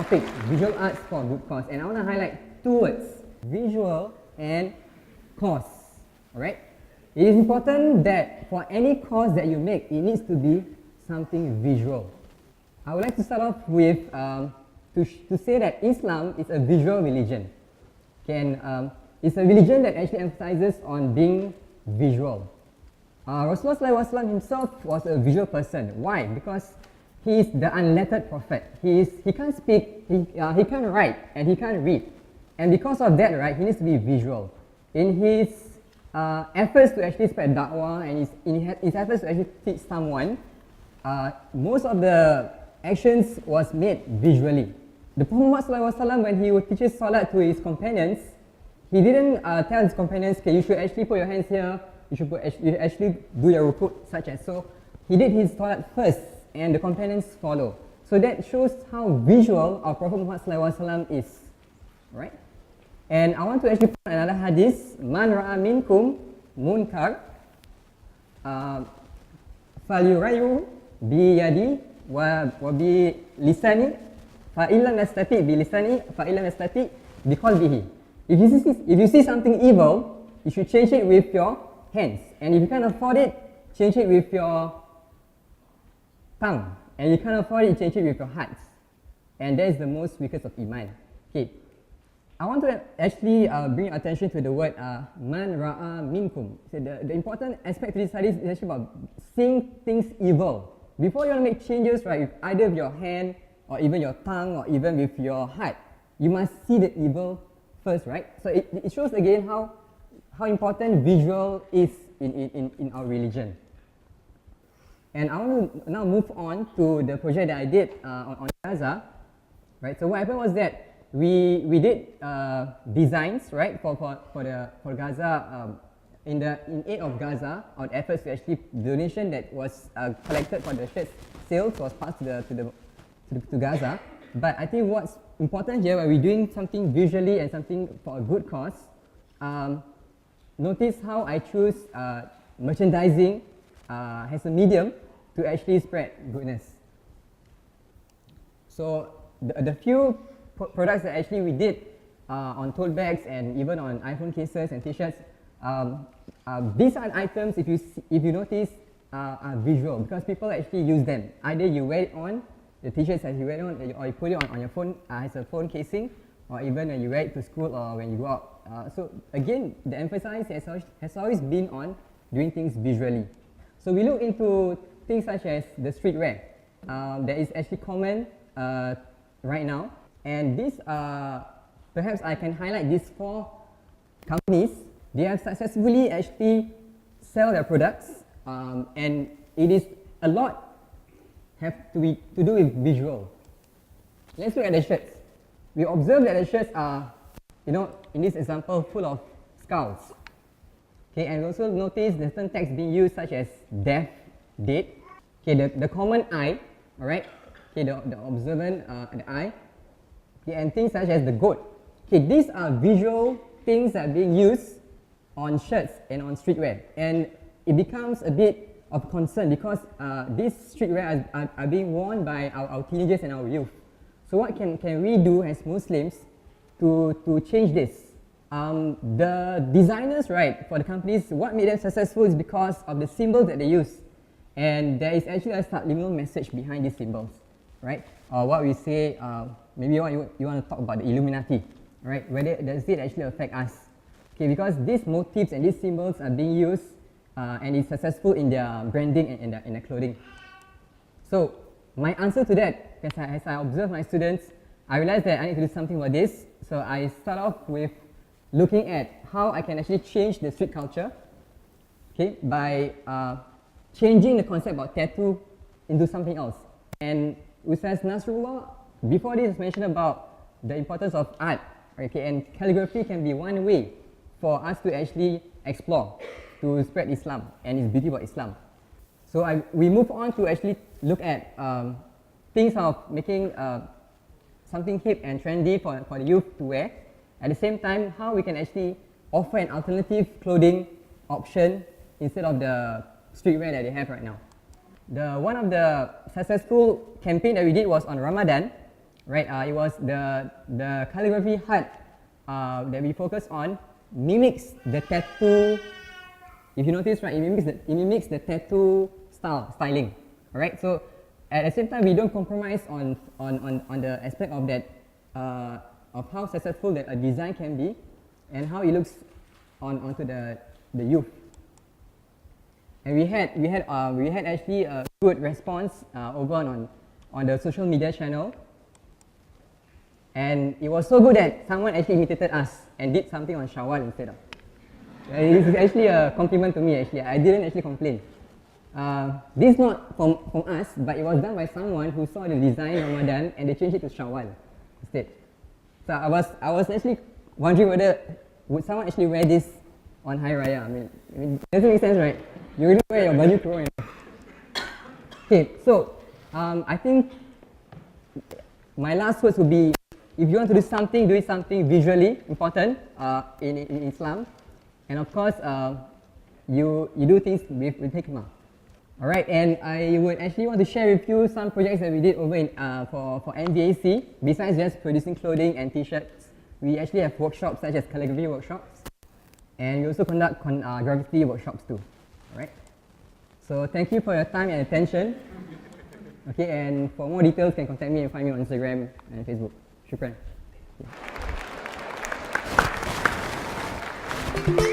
topic, visual arts for a good cause. And I want to highlight two words, visual and cause. Alright? It is important that for any cause that you make, it needs to be something visual. I would like to start off with to say that Islam is a visual religion. Okay, and it's a religion that actually emphasizes on being visual. Rasulullah ﷺ himself was a visual person. Why? Because he is the unlettered prophet. He can't speak, he can't write, and he can't read. And because of that, right, he needs to be visual. In his efforts to actually spread da'wah and his efforts to actually teach someone, most of the actions was made visually. The Prophet ﷺ, when he would teach salat to his companions, he didn't tell his companions, okay, you should actually put your hands here, you should actually do your rukuk, such as so. He did his salat first, and the companions follow. So that shows how visual our Prophet Muhammad ﷺ is, right? And I want to actually put another hadith, Man ra'a minkum munkar falyughayyirhu bi yadi wa bi lisani fa illam yastati bi lisani fa illam yastati bi qalbihi. If you see something evil, you should change it with your hands. And if you can't afford it, change it with your tongue. And you can't afford it, change it with your heart. And that is the most weakest of iman. Okay. I want to actually bring attention to the word man ra'a minkum. So the important aspect to this study is actually about seeing things evil. Before you want to make changes, right, with either with your hand or even your tongue or even with your heart, you must see the evil first, right? So it shows again how important visual is in our religion. And I want to now move on to the project that I did on GAZA, right? So what happened was that we did designs, right, for GAZA in aid of GAZA, our efforts to actually donation that was collected for the shirt sales was passed to GAZA. But I think what's important here when we're doing something visually and something for a good cause, notice how I choose merchandising as a medium to actually spread goodness. So the few products that actually we did on tote bags and even on iPhone cases and t-shirts, these are items, if you notice, are visual because people actually use them. Either you wear it on, the t-shirts as you wear it on, or you put it on your phone as a phone casing, or even when you wear it to school or when you go out. So again, the emphasis has always been on doing things visually. So we look into things such as the streetwear that is actually common right now. And this, perhaps I can highlight these 4 companies. They have successfully actually sell their products, and it is a lot have to do with visual. Let's look at the shirts. We observe that the shirts are, in this example, full of skulls. Okay, and we also notice the certain text being used such as death, dead. Okay, the common eye, alright. Okay, the observant, the eye. Okay, and things such as the goat. Okay, these are visual things that are being used on shirts and on streetwear, and it becomes a bit of concern because these streetwear are being worn by our teenagers and our youth. So what can we do as Muslims to change this? The designers, right, for the companies, what made them successful is because of the symbols that they use, and there is actually a subliminal message behind these symbols, right? Or what we say, maybe you want to talk about the Illuminati, right? Whether does it actually affect us? Okay, because these motifs and these symbols are being used and is successful in their branding and in their clothing. So my answer to that, as I observe my students, I realized that I need to do something about this. So I start off with looking at how I can actually change the street culture, okay, by changing the concept about tattoo into something else. And Ustaz Nasrullah, before this, mentioned about the importance of art, okay, and calligraphy can be one way for us to actually explore, to spread Islam and its beauty about Islam. So we move on to actually look at things of making something hip and trendy for the youth to wear. At the same time, how we can actually offer an alternative clothing option instead of the streetwear that they have right now. One of the successful campaign that we did was on Ramadan. right? It was the calligraphy hut that we focused on mimics the tattoo. If you notice, right, it mimics the tattoo styling. All right. So at the same time, we don't compromise on the aspect of that of how successful that a design can be, and how it looks onto the youth. And we had actually a good response over on the social media channel. And it was so good that someone actually imitated us and did something on Shawwal instead of. It's actually a compliment to me actually. I didn't actually complain. This is not from us, but it was done by someone who saw the design of Ramadan and they changed it to Shawwal instead. So I was actually wondering whether would someone actually wear this on Hari Raya. I mean it doesn't make sense, right? You really wear your baju kurung. Okay, so I think my last words would be, if you want to do it something visually important in Islam, and of course you do things with hikmah. All right, and I would actually want to share with you some projects that we did over in for MVAC. Besides just producing clothing and T-shirts, we actually have workshops such as calligraphy workshops, and we also conduct graffiti workshops too. All right. So thank you for your time and attention. Okay, and for more details, you can contact me and find me on Instagram and Facebook. Syukran. Yeah.